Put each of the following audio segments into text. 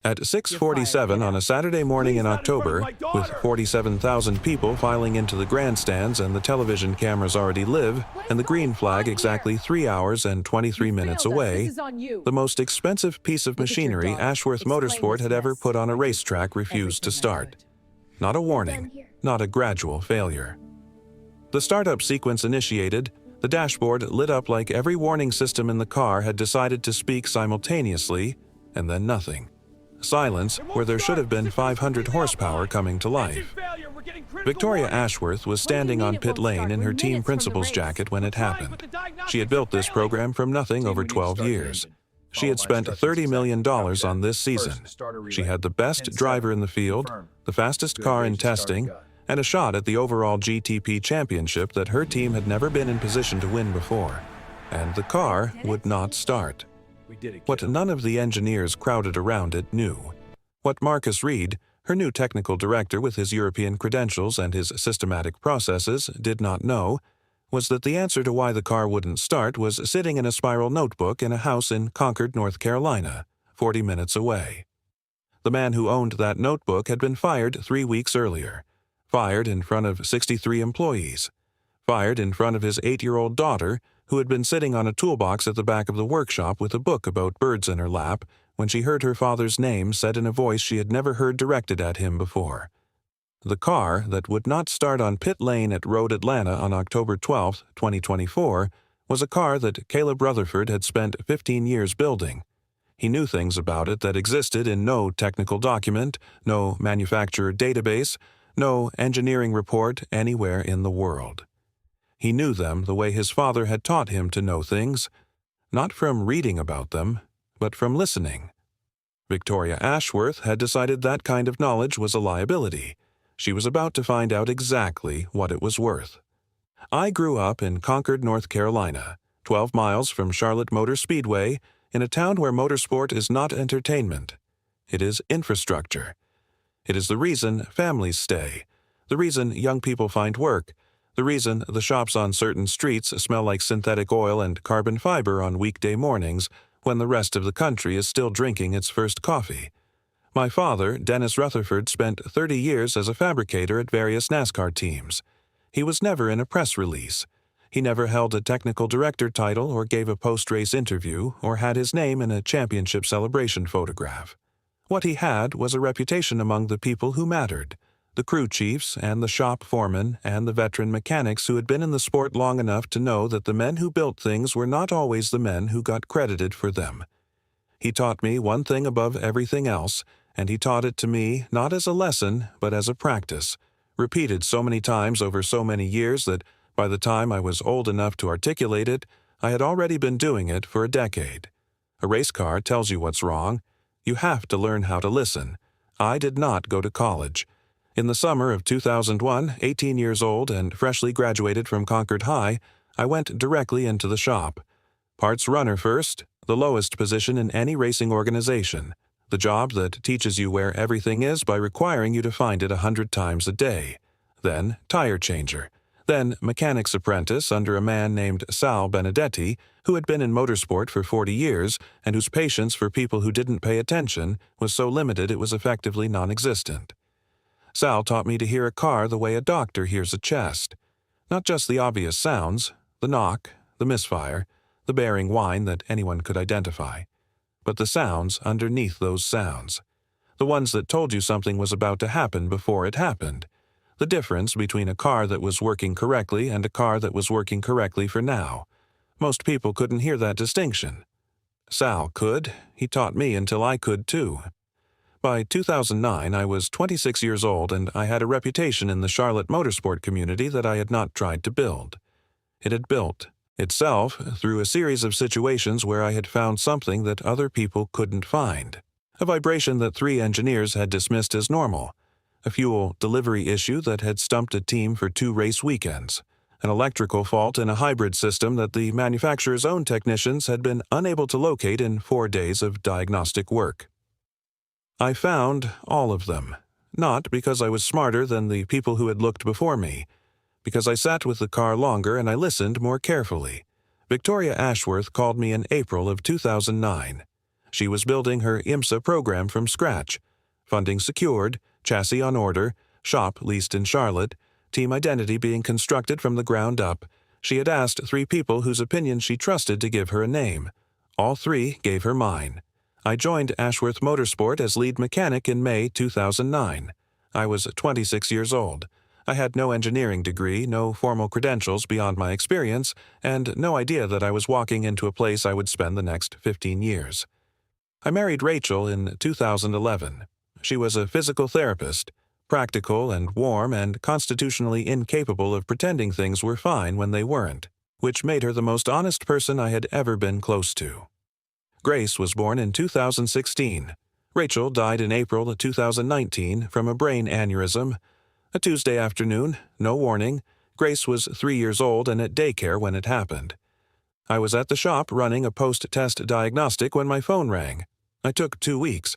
At 6:47 on a Saturday morning in October, with 47,000 people filing into the grandstands and the television cameras already live, and the green flag exactly 3 hours and 23 minutes away, the most expensive piece of machinery Ashworth Motorsport had ever put on a racetrack refused to start. Not a warning, not a gradual failure. The startup sequence initiated, the dashboard lit up like every warning system in the car had decided to speak simultaneously, and then nothing. Silence where there should have been 500 horsepower coming to life. Victoria Ashworth was standing on pit lane in her team principal's jacket when it happened. She had built this program from nothing over 12 years. She had spent $30 million on this season. She had the best driver in the field, the fastest car in testing, and a shot at the overall GTP championship that her team had never been in position to win before. And the car would not start. What none of the engineers crowded around it knew. What Marcus Reed, her new technical director with his European credentials and his systematic processes, did not know, was that the answer to why the car wouldn't start was sitting in a spiral notebook in a house in Concord, North Carolina, 40 minutes away. The man who owned that notebook had been fired 3 weeks earlier. Fired in front of 63 employees. Fired in front of his 8-year-old daughter, who had been sitting on a toolbox at the back of the workshop with a book about birds in her lap when she heard her father's name said in a voice she had never heard directed at him before. The car that would not start on pit lane at Road Atlanta on October 12, 2024, was a car that Caleb Rutherford had spent 15 years building. He knew things about it that existed in no technical document, no manufacturer database, no engineering report anywhere in the world. He knew them the way his father had taught him to know things, not from reading about them, but from listening. Victoria Ashworth had decided that kind of knowledge was a liability. She was about to find out exactly what it was worth. I grew up in Concord, North Carolina, 12 miles from Charlotte Motor Speedway, in a town where motorsport is not entertainment. It is infrastructure. It is the reason families stay, the reason young people find work, the reason the shops on certain streets smell like synthetic oil and carbon fiber on weekday mornings when the rest of the country is still drinking its first coffee. My father, Dennis Rutherford, spent 30 years as a fabricator at various NASCAR teams. He was never in a press release. He never held a technical director title or gave a post-race interview or had his name in a championship celebration photograph. What he had was a reputation among the people who mattered. The crew chiefs and the shop foremen and the veteran mechanics who had been in the sport long enough to know that the men who built things were not always the men who got credited for them. He taught me one thing above everything else, and he taught it to me not as a lesson but as a practice, repeated so many times over so many years that by the time I was old enough to articulate it, I had already been doing it for a decade. A race car tells you what's wrong. You have to learn how to listen. I did not go to college. In the summer of 2001, 18 years old and freshly graduated from Concord High, I went directly into the shop. Parts runner first, the lowest position in any racing organization, the job that teaches you where everything is by requiring you to find it 100 times a day. Then tire changer. Then mechanic's apprentice under a man named Sal Benedetti, who had been in motorsport for 40 years and whose patience for people who didn't pay attention was so limited it was effectively non-existent. Sal taught me to hear a car the way a doctor hears a chest. Not just the obvious sounds, the knock, the misfire, the bearing whine that anyone could identify, but the sounds underneath those sounds. The ones that told you something was about to happen before it happened. The difference between a car that was working correctly and a car that was working correctly for now. Most people couldn't hear that distinction. Sal could. He taught me until I could too. By 2009, I was 26 years old and I had a reputation in the Charlotte motorsport community that I had not tried to build. It had built itself through a series of situations where I had found something that other people couldn't find. A vibration that 3 engineers had dismissed as normal. A fuel delivery issue that had stumped a team for 2 race weekends. An electrical fault in a hybrid system that the manufacturer's own technicians had been unable to locate in 4 days of diagnostic work. I found all of them, not because I was smarter than the people who had looked before me, because I sat with the car longer and I listened more carefully. Victoria Ashworth called me in April of 2009. She was building her IMSA program from scratch. Funding secured, chassis on order, shop leased in Charlotte, team identity being constructed from the ground up. She had asked 3 people whose opinion she trusted to give her a name. All 3 gave her mine. I joined Ashworth Motorsport as lead mechanic in May 2009. I was 26 years old. I had no engineering degree, no formal credentials beyond my experience, and no idea that I was walking into a place I would spend the next 15 years. I married Rachel in 2011. She was a physical therapist, practical and warm and constitutionally incapable of pretending things were fine when they weren't, which made her the most honest person I had ever been close to. Grace was born in 2016. Rachel died in April 2019 from a brain aneurysm. A Tuesday afternoon, no warning. Grace was 3 years old and at daycare when it happened. I was at the shop running a post-test diagnostic when my phone rang. I took 2 weeks.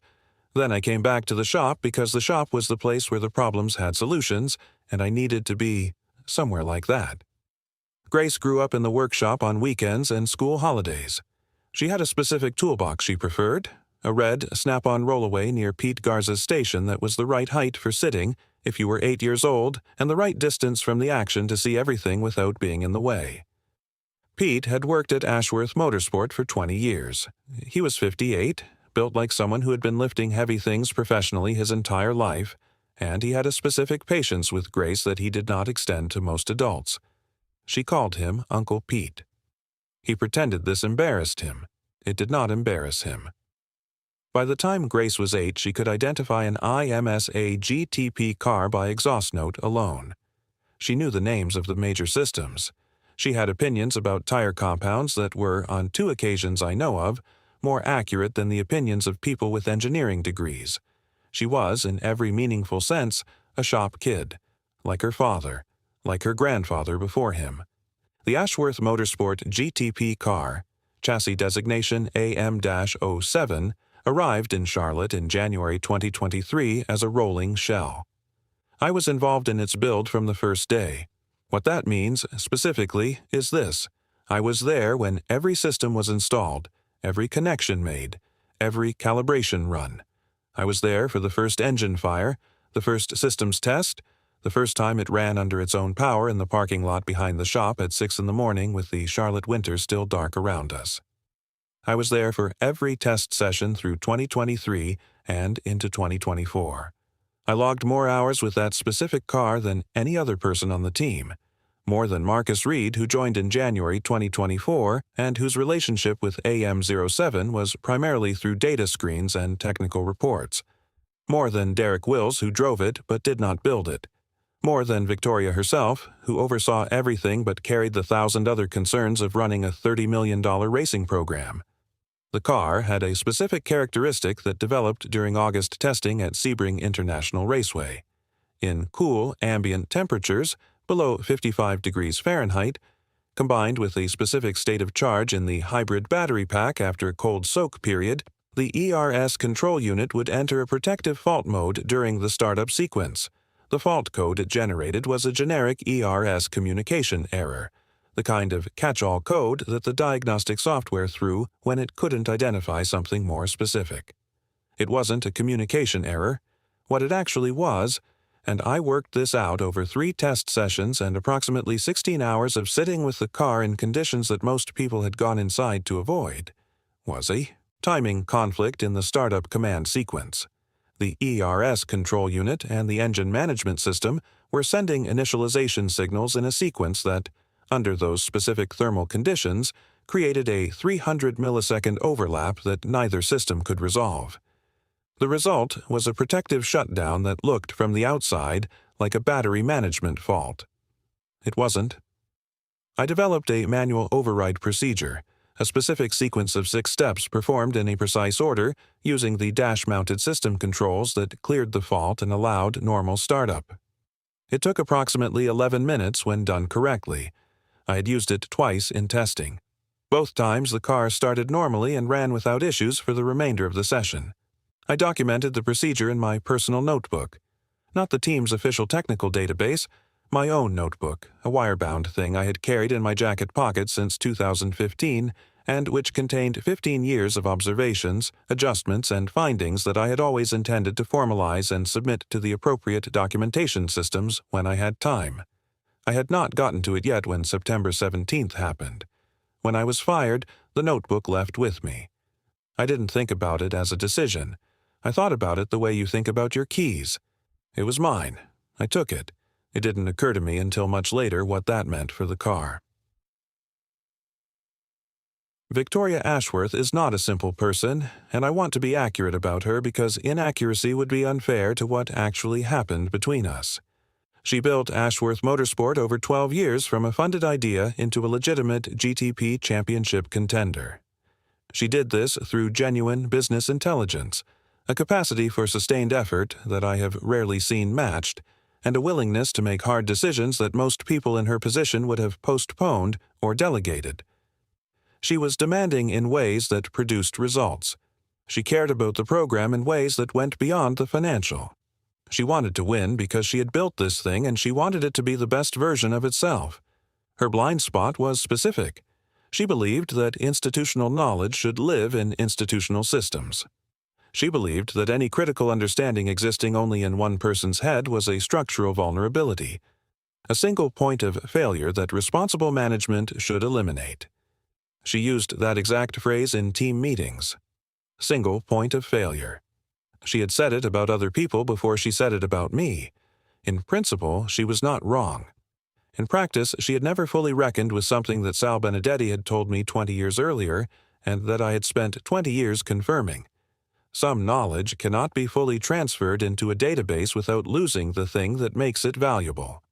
Then I came back to the shop because the shop was the place where the problems had solutions, and I needed to be somewhere like that. Grace grew up in the workshop on weekends and school holidays. She had a specific toolbox she preferred, a red snap-on rollaway near Pete Garza's station that was the right height for sitting if you were 8 years old and the right distance from the action to see everything without being in the way. Pete had worked at Ashworth Motorsport for 20 years. He was 58, built like someone who had been lifting heavy things professionally his entire life, and he had a specific patience with Grace that he did not extend to most adults. She called him Uncle Pete. He pretended this embarrassed him. It did not embarrass him. By the time Grace was 8, she could identify an IMSA GTP car by exhaust note alone. She knew the names of the major systems. She had opinions about tire compounds that were, on 2 occasions I know of, more accurate than the opinions of people with engineering degrees. She was, in every meaningful sense, a shop kid, like her father, like her grandfather before him. The Ashworth Motorsport GTP car, chassis designation AM-07, arrived in Charlotte in January 2023 as a rolling shell. I was involved in its build from the first day. What that means, specifically, is this. I was there when every system was installed, every connection made, every calibration run. I was there for the first engine fire, the first systems test, the first time it ran under its own power in the parking lot behind the shop at 6 in the morning with the Charlotte winter still dark around us. I was there for every test session through 2023 and into 2024. I logged more hours with that specific car than any other person on the team. More than Marcus Reed, who joined in January 2024 and whose relationship with AM07 was primarily through data screens and technical reports. More than Derek Wills, who drove it but did not build it. More than Victoria herself, who oversaw everything but carried the 1,000 other concerns of running a $30 million racing program. The car had a specific characteristic that developed during August testing at Sebring International Raceway. In cool, ambient temperatures, below 55 degrees Fahrenheit, combined with a specific state of charge in the hybrid battery pack after a cold soak period, the ERS control unit would enter a protective fault mode during the startup sequence. The fault code it generated was a generic ERS communication error, the kind of catch-all code that the diagnostic software threw when it couldn't identify something more specific. It wasn't a communication error. What it actually was, and I worked this out over 3 test sessions and approximately 16 hours of sitting with the car in conditions that most people had gone inside to avoid, was a timing conflict in the startup command sequence. The ERS control unit and the engine management system were sending initialization signals in a sequence that, under those specific thermal conditions, created a 300 millisecond overlap that neither system could resolve. The result was a protective shutdown that looked from the outside like a battery management fault. It wasn't. I developed a manual override procedure, a specific sequence of 6 steps performed in a precise order using the dash-mounted system controls that cleared the fault and allowed normal startup. It took approximately 11 minutes when done correctly. I had used it twice in testing. Both times the car started normally and ran without issues for the remainder of the session. I documented the procedure in my personal notebook. Not the team's official technical database, my own notebook, a wire-bound thing I had carried in my jacket pocket since 2015 and which contained 15 years of observations, adjustments, and findings that I had always intended to formalize and submit to the appropriate documentation systems when I had time. I had not gotten to it yet when September 17th happened. When I was fired, the notebook left with me. I didn't think about it as a decision. I thought about it the way you think about your keys. It was mine. I took it. It didn't occur to me until much later what that meant for the car. Victoria Ashworth is not a simple person, and I want to be accurate about her because inaccuracy would be unfair to what actually happened between us. She built Ashworth Motorsport over 12 years from a funded idea into a legitimate GTP championship contender. She did this through genuine business intelligence, a capacity for sustained effort that I have rarely seen matched, and a willingness to make hard decisions that most people in her position would have postponed or delegated. She was demanding in ways that produced results. She cared about the program in ways that went beyond the financial. She wanted to win because she had built this thing and she wanted it to be the best version of itself. Her blind spot was specific. She believed that institutional knowledge should live in institutional systems. She believed that any critical understanding existing only in one person's head was a structural vulnerability, a single point of failure that responsible management should eliminate. She used that exact phrase in team meetings. Single point of failure. She had said it about other people before she said it about me. In principle, she was not wrong. In practice, she had never fully reckoned with something that Sal Benedetti had told me 20 years earlier, and that I had spent 20 years confirming. Some knowledge cannot be fully transferred into a database without losing the thing that makes it valuable.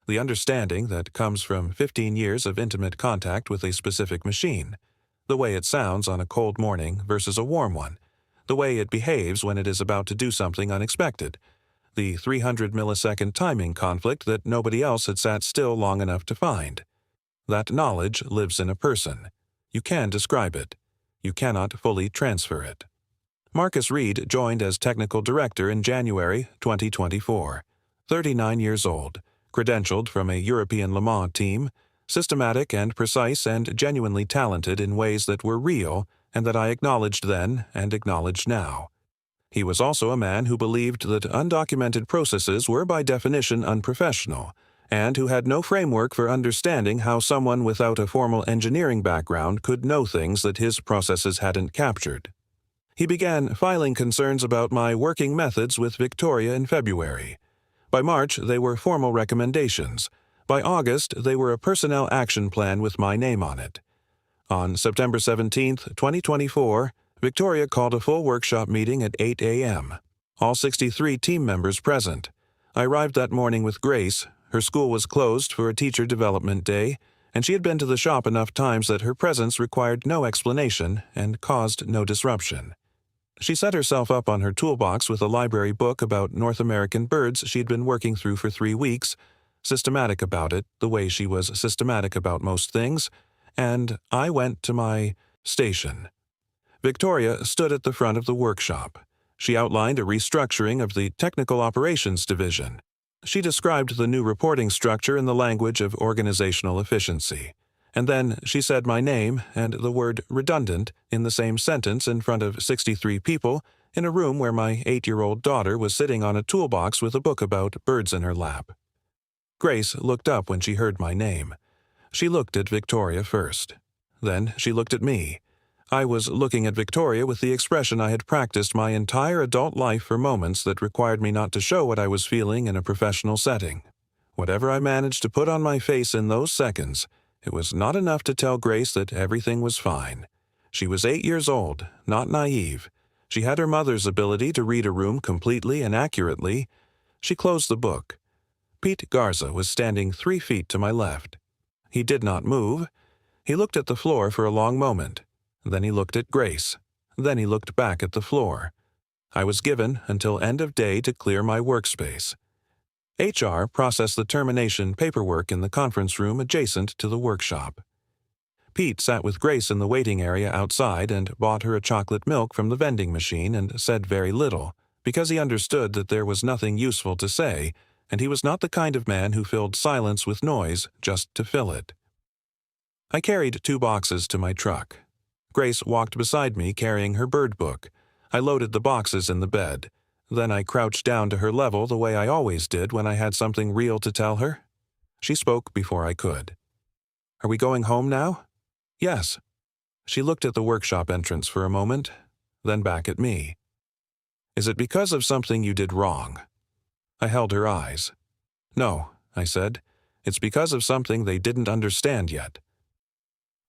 The understanding that comes from 15 years of intimate contact with a specific machine, the way it sounds on a cold morning versus a warm one, the way it behaves when it is about to do something unexpected, the 300 millisecond timing conflict that nobody else had sat still long enough to find. That knowledge lives in a person. You can describe it. You cannot fully transfer it. Marcus Reed joined as technical director in January 2024, 39 years old, credentialed from a European Le Mans team, systematic and precise and genuinely talented in ways that were real and that I acknowledged then and acknowledge now. He was also a man who believed that undocumented processes were by definition unprofessional, and who had no framework for understanding how someone without a formal engineering background could know things that his processes hadn't captured. He began filing concerns about my working methods with Victoria in February. By March, they were formal recommendations. By August, they were a personnel action plan with my name on it. On September 17, 2024, Victoria called a full workshop meeting at 8 a.m. All 63 team members present. I arrived that morning with Grace. Her school was closed for a teacher development day, and she had been to the shop enough times that her presence required no explanation and caused no disruption. She set herself up on her toolbox with a library book about North American birds she'd been working through for 3 weeks, systematic about it the way she was systematic about most things, and I went to my station. Victoria stood at the front of the workshop. She outlined a restructuring of the Technical Operations Division. She described the new reporting structure in the language of organizational efficiency. And then she said my name and the word redundant in the same sentence in front of 63 people in a room where my 8-year-old daughter was sitting on a toolbox with a book about birds in her lap. Grace looked up when she heard my name. She looked at Victoria first. Then she looked at me. I was looking at Victoria with the expression I had practiced my entire adult life for moments that required me not to show what I was feeling in a professional setting. Whatever I managed to put on my face in those seconds, it was not enough to tell Grace that everything was fine. She was 8 years old, not naive. She had her mother's ability to read a room completely and accurately. She closed the book. Pete Garza was standing 3 feet to my left. He did not move. He looked at the floor for a long moment. Then he looked at Grace. Then he looked back at the floor. I was given until end of day to clear my workspace. HR processed the termination paperwork in the conference room adjacent to the workshop. Pete sat with Grace in the waiting area outside and bought her a chocolate milk from the vending machine and said very little, because he understood that there was nothing useful to say, and he was not the kind of man who filled silence with noise just to fill it. I carried 2 boxes to my truck. Grace walked beside me carrying her bird book. I loaded the boxes in the bed. Then I crouched down to her level the way I always did when I had something real to tell her. She spoke before I could. "Are we going home now?" "Yes." She looked at the workshop entrance for a moment, then back at me. "Is it because of something you did wrong?" I held her eyes. "No," I said. "It's because of something they didn't understand yet."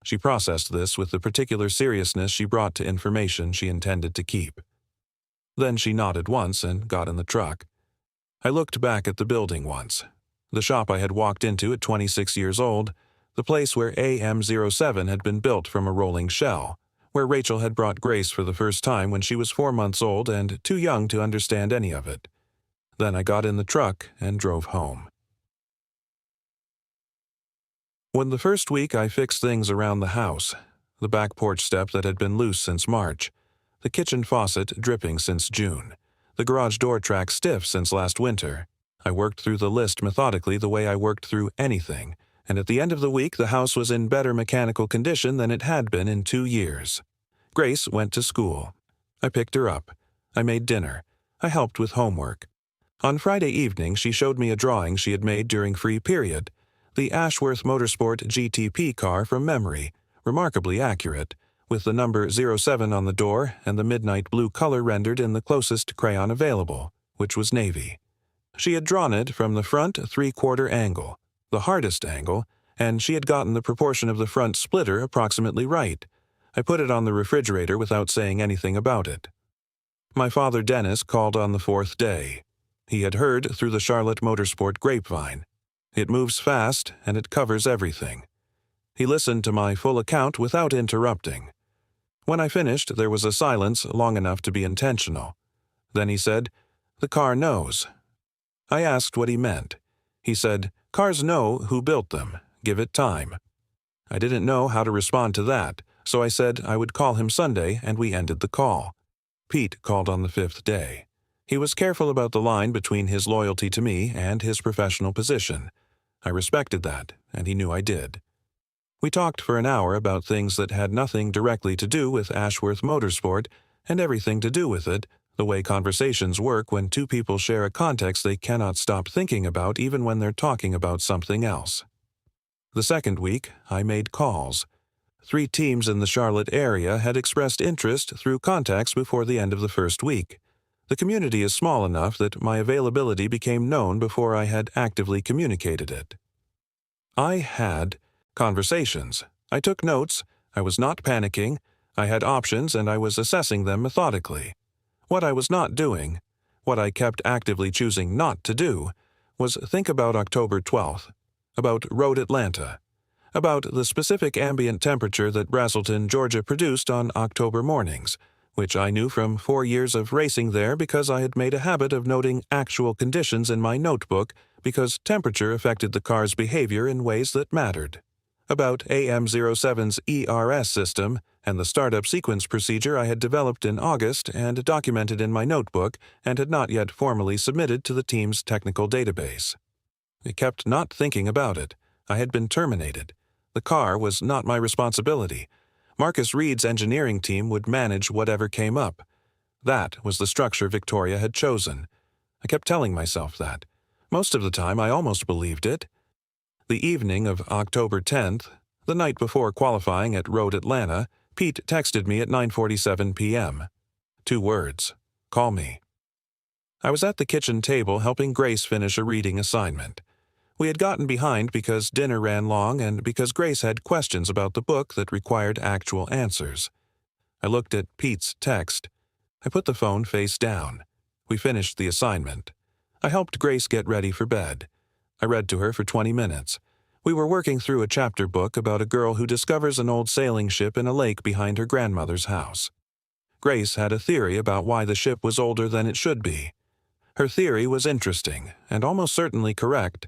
She processed this with the particular seriousness she brought to information she intended to keep. Then she nodded once and got in the truck. I looked back at the building once. The shop I had walked into at 26 years old, the place where AM07 had been built from a rolling shell, where Rachel had brought Grace for the first time when she was 4 months old and too young to understand any of it. Then I got in the truck and drove home. When the first week I fixed things around the house, the back porch step that had been loose since March, the kitchen faucet dripping since June, the garage door track stiff since last winter, I worked through the list methodically the way I worked through anything, and at the end of the week the house was in better mechanical condition than it had been in 2 years. Grace went to school. I picked her up. I made dinner. I helped with homework. On Friday evening she showed me a drawing she had made during free period, the Ashworth Motorsport GTP car from memory, remarkably accurate, with the number 07 on the door and the midnight blue color rendered in the closest crayon available, which was navy. She had drawn it from the front 3/4 angle, the hardest angle, and she had gotten the proportion of the front splitter approximately right. I put it on the refrigerator without saying anything about it. My father Dennis called on the 4th day. He had heard through the Charlotte Motorsport grapevine. It moves fast, and it covers everything. He listened to my full account without interrupting. When I finished, there was a silence long enough to be intentional. Then he said, "The car knows." I asked what he meant. He said, "Cars know who built them. Give it time." I didn't know how to respond to that, so I said I would call him Sunday, and we ended the call. Pete called on the 5th day. He was careful about the line between his loyalty to me and his professional position. I respected that, and he knew I did. We talked for an hour about things that had nothing directly to do with Ashworth Motorsport and everything to do with it, the way conversations work when 2 people share a context they cannot stop thinking about even when they're talking about something else. The second week, I made calls. 3 teams in the Charlotte area had expressed interest through contacts before the end of the first week. The community is small enough that my availability became known before I had actively communicated it. I had conversations. I took notes. I was not panicking. I had options and I was assessing them methodically. What I was not doing, what I kept actively choosing not to do, was think about October 12th, about Road Atlanta, about the specific ambient temperature that Braselton, Georgia produced on October mornings, which I knew from 4 years of racing there because I had made a habit of noting actual conditions in my notebook because temperature affected the car's behavior in ways that mattered. About AM07's ERS system and the startup sequence procedure I had developed in August and documented in my notebook and had not yet formally submitted to the team's technical database. I kept not thinking about it. I had been terminated. The car was not my responsibility. Marcus Reed's engineering team would manage whatever came up. That was the structure Victoria had chosen. I kept telling myself that. Most of the time I almost believed it. The evening of October 10th, the night before qualifying at Road Atlanta, Pete texted me at 9:47 p.m. 2 words. Call me. I was at the kitchen table helping Grace finish a reading assignment. We had gotten behind because dinner ran long and because Grace had questions about the book that required actual answers. I looked at Pete's text. I put the phone face down. We finished the assignment. I helped Grace get ready for bed. I read to her for 20 minutes. We were working through a chapter book about a girl who discovers an old sailing ship in a lake behind her grandmother's house. Grace had a theory about why the ship was older than it should be. Her theory was interesting and almost certainly correct.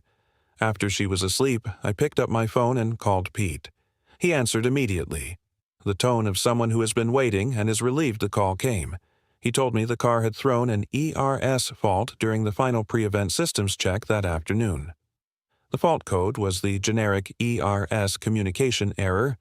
After she was asleep, I picked up my phone and called Pete. He answered immediately. The tone of someone who has been waiting and is relieved the call came. He told me the car had thrown an ERS fault during the final pre-event systems check that afternoon. The fault code was the generic ERS communication error.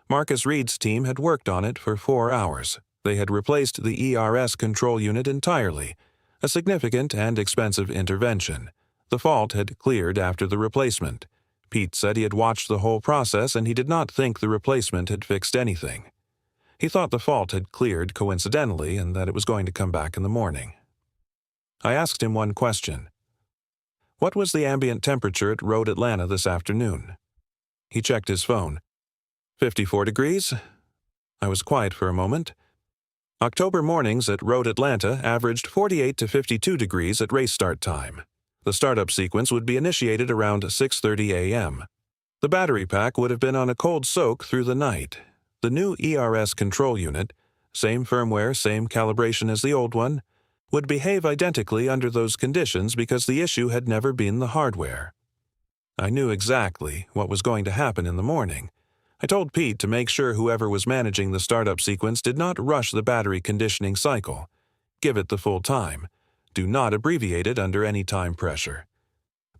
Marcus Reed's team had worked on it for 4 hours. They had replaced the ERS control unit entirely, a significant and expensive intervention. The fault had cleared after the replacement. Pete said he had watched the whole process and he did not think the replacement had fixed anything. He thought the fault had cleared coincidentally and that it was going to come back in the morning. I asked him one question. What was the ambient temperature at Road Atlanta this afternoon? He checked his phone. 54 degrees? I was quiet for a moment. October mornings at Road Atlanta averaged 48 to 52 degrees at race start time. The startup sequence would be initiated around 6:30 a.m. The battery pack would have been on a cold soak through the night. The new ERS control unit, same firmware, same calibration as the old one, would behave identically under those conditions because the issue had never been the hardware. I knew exactly what was going to happen in the morning. I told Pete to make sure whoever was managing the startup sequence did not rush the battery conditioning cycle. Give it the full time. Do not abbreviate it under any time pressure.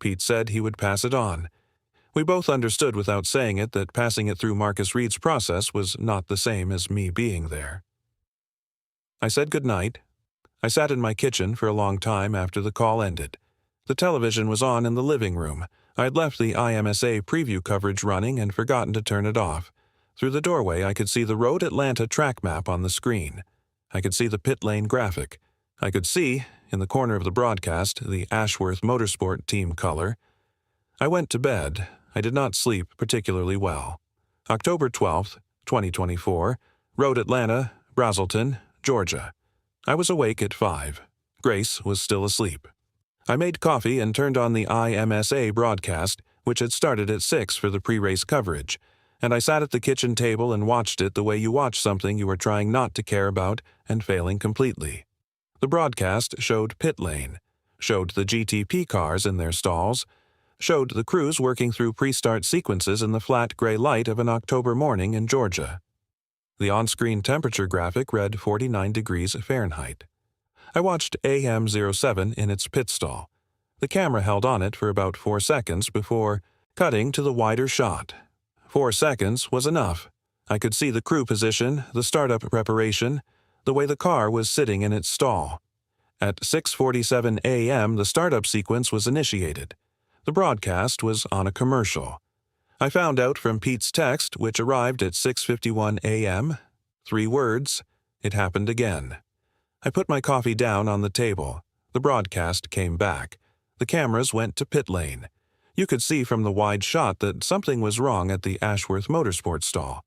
Pete said he would pass it on. We both understood without saying it that passing it through Marcus Reed's process was not the same as me being there. I said goodnight. I sat in my kitchen for a long time after the call ended. The television was on in the living room. I had left the IMSA preview coverage running and forgotten to turn it off. Through the doorway, I could see the Road Atlanta track map on the screen. I could see the pit lane graphic. I could see, in the corner of the broadcast, the Ashworth Motorsport team color. I went to bed. I did not sleep particularly well. October 12th, 2024, Road Atlanta, Brazelton, Georgia. I was awake at 5. Grace was still asleep. I made coffee and turned on the IMSA broadcast, which had started at 6 for the pre-race coverage, and I sat at the kitchen table and watched it the way you watch something you are trying not to care about and failing completely. The broadcast showed pit lane, showed the GTP cars in their stalls, showed the crews working through pre-start sequences in the flat gray light of an October morning in Georgia. The on-screen temperature graphic read 49 degrees Fahrenheit. I watched AM07 in its pit stall. The camera held on it for about 4 seconds before cutting to the wider shot. 4 seconds was enough. I could see the crew position, the startup preparation, the way the car was sitting in its stall. At 6:47 a.m., the startup sequence was initiated. The broadcast was on a commercial. I found out from Pete's text, which arrived at 6:51 a.m., 3 words, "It happened again." I put my coffee down on the table. The broadcast came back. The cameras went to pit lane. You could see from the wide shot that something was wrong at the Ashworth Motorsport stall.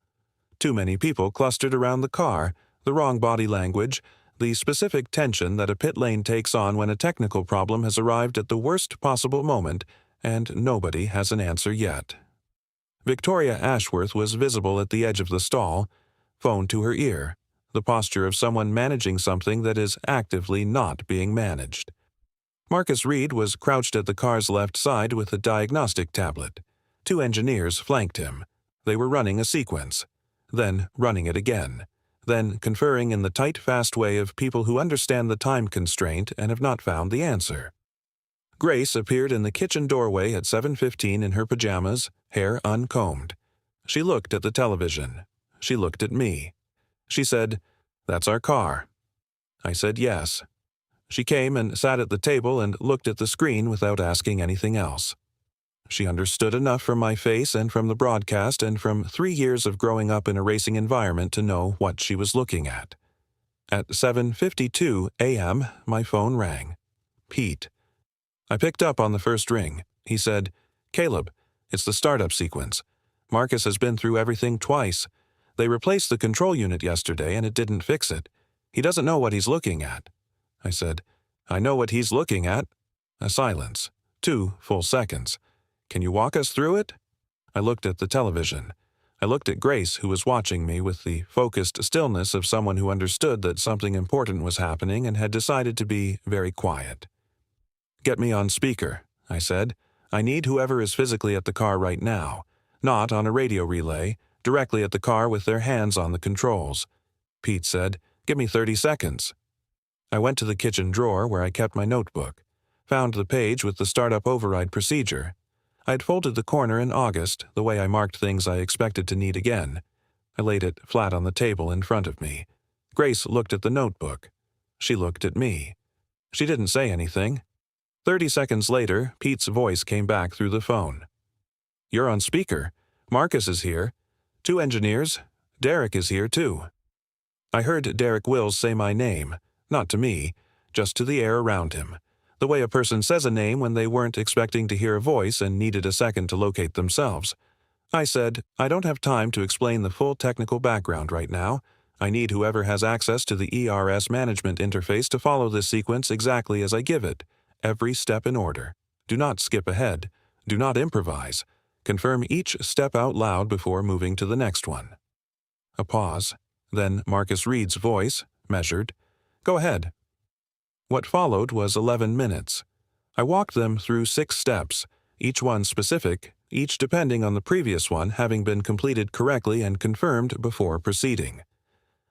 Too many people clustered around the car, the wrong body language, the specific tension that a pit lane takes on when a technical problem has arrived at the worst possible moment and nobody has an answer yet. Victoria Ashworth was visible at the edge of the stall, phone to her ear, the posture of someone managing something that is actively not being managed. Marcus Reed was crouched at the car's left side with a diagnostic tablet. 2 engineers flanked him. They were running a sequence, then running it again, then conferring in the tight, fast way of people who understand the time constraint and have not found the answer. Grace appeared in the kitchen doorway at 7:15 in her pajamas, hair uncombed. She looked at the television. She looked at me. She said, "That's our car." I said yes. She came and sat at the table and looked at the screen without asking anything else. She understood enough from my face and from the broadcast and from 3 years of growing up in a racing environment to know what she was looking at. At 7:52 a.m., my phone rang. Pete. I picked up on the first ring. He said, "Caleb, it's the startup sequence. Marcus has been through everything twice. They replaced the control unit yesterday and it didn't fix it. He doesn't know what he's looking at." I said, "I know what he's looking at." A silence. 2 full seconds. "Can you walk us through it?" I looked at the television. I looked at Grace, who was watching me with the focused stillness of someone who understood that something important was happening and had decided to be very quiet. "Get me on speaker," I said. "I need whoever is physically at the car right now, not on a radio relay, directly at the car with their hands on the controls." Pete said, "Give me 30 seconds. I went to the kitchen drawer where I kept my notebook, found the page with the startup override procedure. I had folded the corner in August, the way I marked things I expected to need again. I laid it flat on the table in front of me. Grace looked at the notebook. She looked at me. She didn't say anything. 30 seconds later, Pete's voice came back through the phone. "You're on speaker. Marcus is here. 2 engineers. Derek is here, too." I heard Derek Wills say my name, not to me, just to the air around him, the way a person says a name when they weren't expecting to hear a voice and needed a second to locate themselves. I said, "I don't have time to explain the full technical background right now. I need whoever has access to the ERS management interface to follow this sequence exactly as I give it, every step in order. Do not skip ahead. Do not improvise. Confirm each step out loud before moving to the next one." A pause. Then Marcus Reed's voice, measured. "Go ahead." What followed was 11 minutes. I walked them through 6 steps, each one specific, each depending on the previous one having been completed correctly and confirmed before proceeding.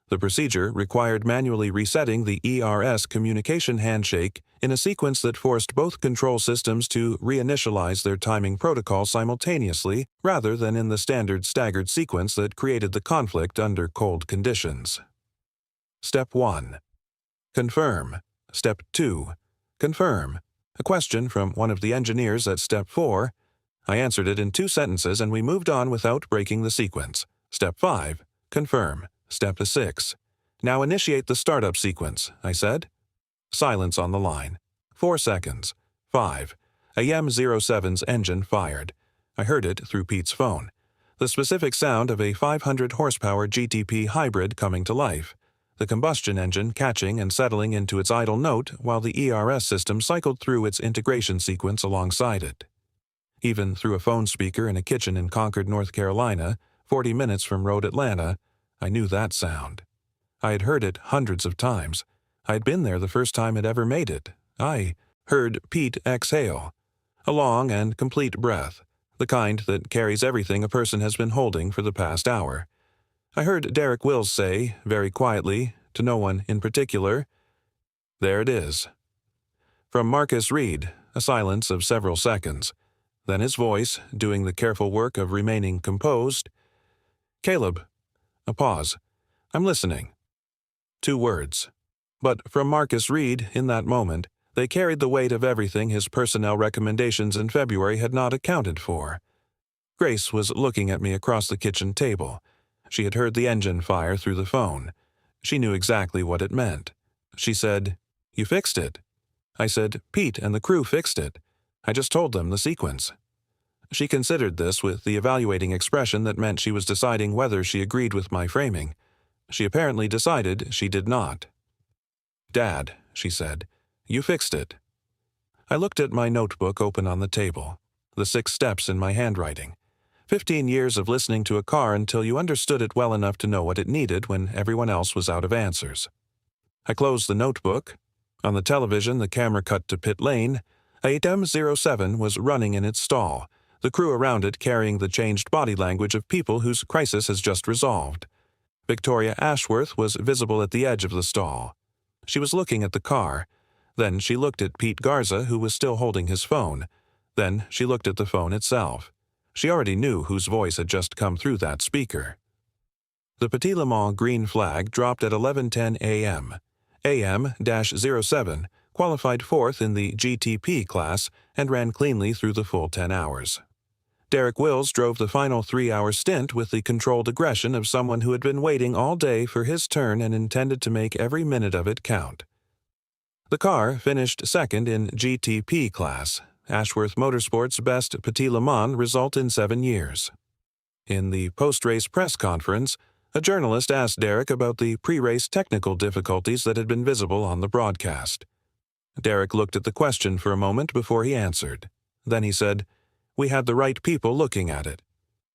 The procedure required manually resetting the ERS communication handshake in a sequence that forced both control systems to reinitialize their timing protocol simultaneously rather than in the standard staggered sequence that created the conflict under cold conditions. Step 1. Confirm. Step 2. Confirm. A question from one of the engineers at Step 4. I answered it in 2 sentences and we moved on without breaking the sequence. Step 5. Confirm. Step 6. Now initiate the startup sequence, I said. Silence on the line. 4 seconds. 5. AM-07's engine fired. I heard it through Pete's phone. The specific sound of a 500 horsepower GTP hybrid coming to life. The combustion engine catching and settling into its idle note while the ERS system cycled through its integration sequence alongside it. Even through a phone speaker in a kitchen in Concord, North Carolina, 40 minutes from Road Atlanta, I knew that sound. I had heard it hundreds of times. I had been there the first time it ever made it. I heard Pete exhale. A long and complete breath, the kind that carries everything a person has been holding for the past hour. I heard Derek Wills say, very quietly, to no one in particular, "There it is." From Marcus Reed, a silence of several seconds. Then his voice, doing the careful work of remaining composed, "Caleb." A pause. "I'm listening." 2 words. But from Marcus Reed, in that moment, they carried the weight of everything his personnel recommendations in February had not accounted for. Grace was looking at me across the kitchen table. She had heard the engine fire through the phone. She knew exactly what it meant. She said, "You fixed it." I said, "Pete and the crew fixed it. I just told them the sequence." She considered this with the evaluating expression that meant she was deciding whether she agreed with my framing. She apparently decided she did not. "Dad," she said, "you fixed it." I looked at my notebook open on the table, the 6 steps in my handwriting. 15 years of listening to a car until you understood it well enough to know what it needed when everyone else was out of answers. I closed the notebook. On the television, the camera cut to pit lane. AM-07 was running in its stall, the crew around it carrying the changed body language of people whose crisis has just resolved. Victoria Ashworth was visible at the edge of the stall. She was looking at the car. Then she looked at Pete Garza, who was still holding his phone. Then she looked at the phone itself. She already knew whose voice had just come through that speaker. The Petit Le Mans green flag dropped at 11:10 a.m. AM-07 qualified 4th in the GTP class and ran cleanly through the full 10 hours. Derek Wills drove the final 3-hour stint with the controlled aggression of someone who had been waiting all day for his turn and intended to make every minute of it count. The car finished 2nd in GTP class, Ashworth Motorsport's best Petit Le Mans result in 7 years. In the post-race press conference, a journalist asked Derek about the pre-race technical difficulties that had been visible on the broadcast. Derek looked at the question for a moment before he answered. Then he said, "We had the right people looking at it."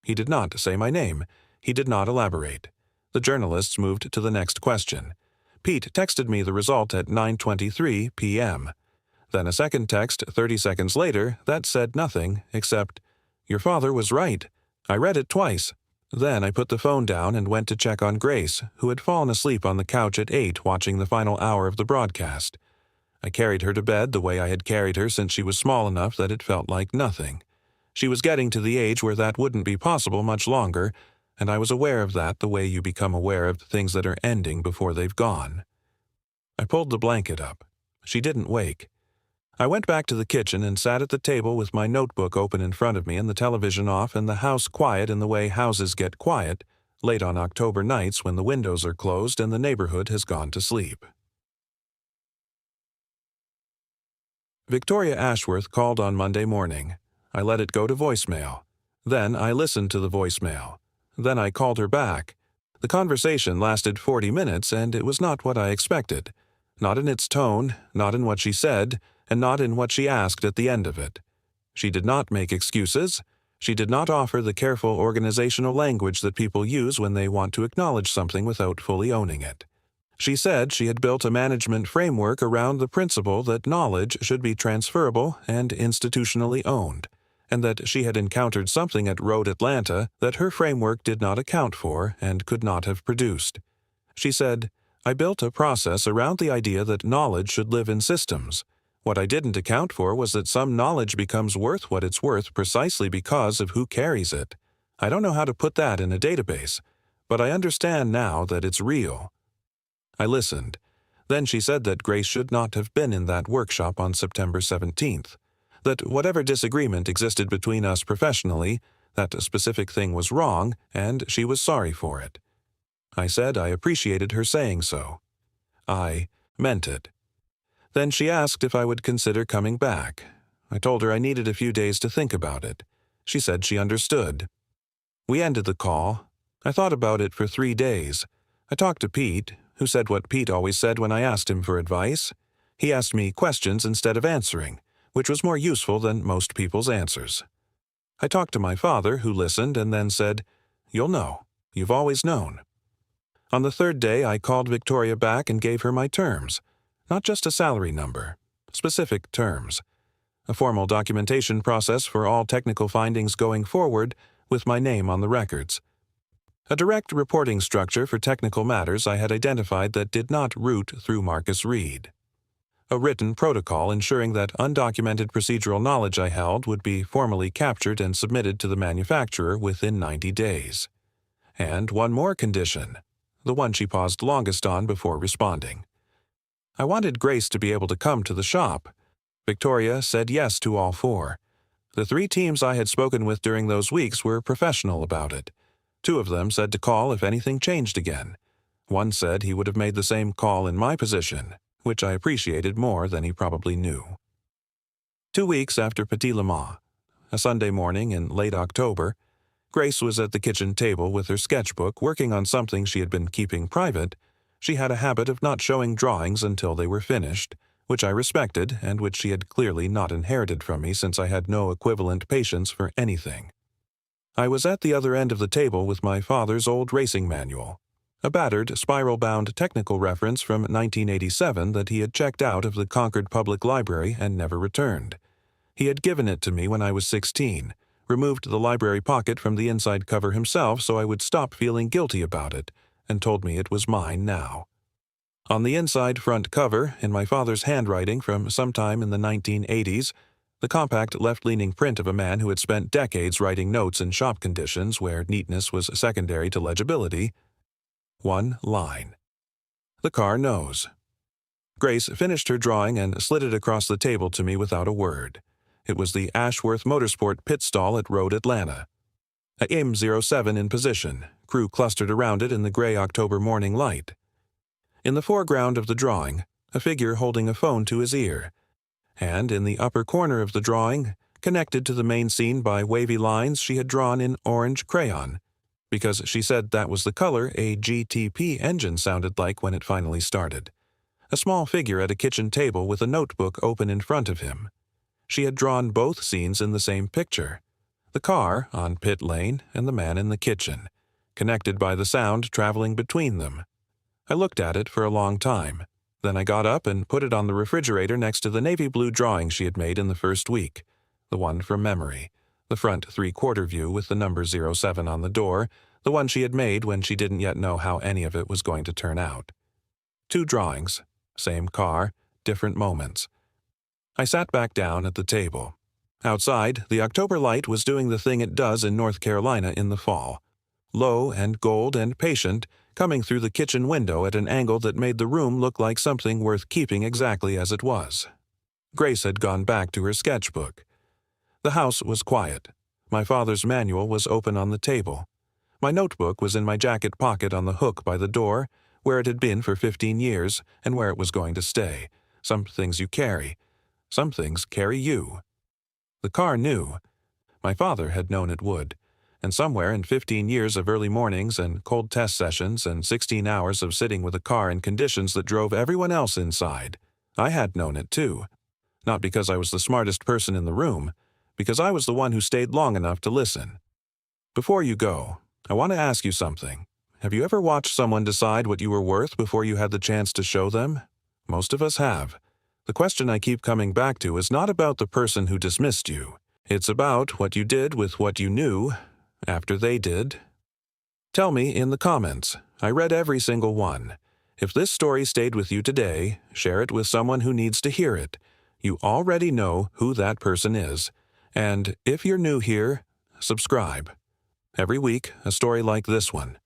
He did not say my name. He did not elaborate. The journalists moved to the next question. Pete texted me the result at 9:23 p.m. Then a second text 30 seconds later that said nothing except, "Your father was right. I read it twice." Then I put the phone down and went to check on Grace, who had fallen asleep on the couch at 8 watching the final hour of the broadcast. I carried her to bed the way I had carried her since she was small enough that it felt like nothing. She was getting to the age where that wouldn't be possible much longer, and I was aware of that the way you become aware of things that are ending before they've gone. I pulled the blanket up. She didn't wake. I went back to the kitchen and sat at the table with my notebook open in front of me and the television off and the house quiet in the way houses get quiet late on October nights when the windows are closed and the neighborhood has gone to sleep. Victoria Ashworth called on Monday morning. I let it go to voicemail. Then I listened to the voicemail. Then I called her back. The conversation lasted 40 minutes, and it was not what I expected. Not in its tone, not in what she said, and not in what she asked at the end of it. She did not make excuses. She did not offer the careful organizational language that people use when they want to acknowledge something without fully owning it. She said she had built a management framework around the principle that knowledge should be transferable and institutionally owned, and that she had encountered something at Road Atlanta that her framework did not account for and could not have produced. She said, "I built a process around the idea that knowledge should live in systems. What I didn't account for was that some knowledge becomes worth what it's worth precisely because of who carries it. I don't know how to put that in a database, but I understand now that it's real." I listened. Then she said that Grace should not have been in that workshop on September 17th, that whatever disagreement existed between us professionally, that a specific thing was wrong, and she was sorry for it. I said I appreciated her saying so. I meant it. Then she asked if I would consider coming back. I told her I needed a few days to think about it. She said she understood. We ended the call. I thought about it for 3 days. I talked to Pete, who said what Pete always said when I asked him for advice. He asked me questions instead of answering, which was more useful than most people's answers. I talked to my father, who listened and then said, "You'll know. You've always known." On the 3rd day, I called Victoria back and gave her my terms. Not just a salary number. Specific terms. A formal documentation process for all technical findings going forward, with my name on the records. A direct reporting structure for technical matters I had identified that did not route through Marcus Reed. A written protocol ensuring that undocumented procedural knowledge I held would be formally captured and submitted to the manufacturer within 90 days. And one more condition, the one she paused longest on before responding. I wanted Grace to be able to come to the shop. Victoria said yes to all 4. The 3 teams I had spoken with during those weeks were professional about it. 2 of them said to call if anything changed again. One said he would have made the same call in my position, which I appreciated more than he probably knew. 2 weeks after Petit Le Mans, a Sunday morning in late October, Grace was at the kitchen table with her sketchbook working on something she had been keeping private. She had a habit of not showing drawings until they were finished, which I respected and which she had clearly not inherited from me since I had no equivalent patience for anything. I was at the other end of the table with my father's old racing manual, a battered, spiral-bound technical reference from 1987 that he had checked out of the Concord Public Library and never returned. He had given it to me when I was 16, removed the library pocket from the inside cover himself so I would stop feeling guilty about it, and told me it was mine now. On the inside front cover, in my father's handwriting from sometime in the 1980s, the compact left-leaning print of a man who had spent decades writing notes in shop conditions where neatness was secondary to legibility. One line. "The car knows." Grace finished her drawing and slid it across the table to me without a word. It was the Ashworth Motorsport pit stall at Road Atlanta. A AIM 07 in position, crew clustered around it in the gray October morning light. In the foreground of the drawing, a figure holding a phone to his ear, and in the upper corner of the drawing, connected to the main scene by wavy lines she had drawn in orange crayon, because she said that was the color a GTP engine sounded like when it finally started. A small figure at a kitchen table with a notebook open in front of him. She had drawn both scenes in the same picture. The car on pit lane and the man in the kitchen, connected by the sound traveling between them. I looked at it for a long time. Then I got up and put it on the refrigerator next to the navy blue drawing she had made in the first week, the one from memory, the front 3/4 view with the number 07 on the door, the one she had made when she didn't yet know how any of it was going to turn out. 2 drawings, same car, different moments. I sat back down at the table. Outside, the October light was doing the thing it does in North Carolina in the fall. Low and gold and patient, coming through the kitchen window at an angle that made the room look like something worth keeping exactly as it was. Grace had gone back to her sketchbook. The house was quiet. My father's manual was open on the table. My notebook was in my jacket pocket on the hook by the door, where it had been for 15 years and where it was going to stay. Some things you carry. Some things carry you. The car knew. My father had known it would. And somewhere in 15 years of early mornings and cold test sessions and 16 hours of sitting with a car in conditions that drove everyone else inside, I had known it too. Not because I was the smartest person in the room, because I was the one who stayed long enough to listen. Before you go, I want to ask you something. Have you ever watched someone decide what you were worth before you had the chance to show them? Most of us have. The question I keep coming back to is not about the person who dismissed you. It's about what you did with what you knew after they did. Tell me in the comments. I read every single one. If this story stayed with you today, share it with someone who needs to hear it. You already know who that person is. And if you're new here, subscribe. Every week, a story like this one.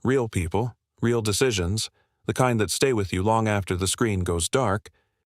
Real people, real decisions, the kind that stay with you long after the screen goes dark,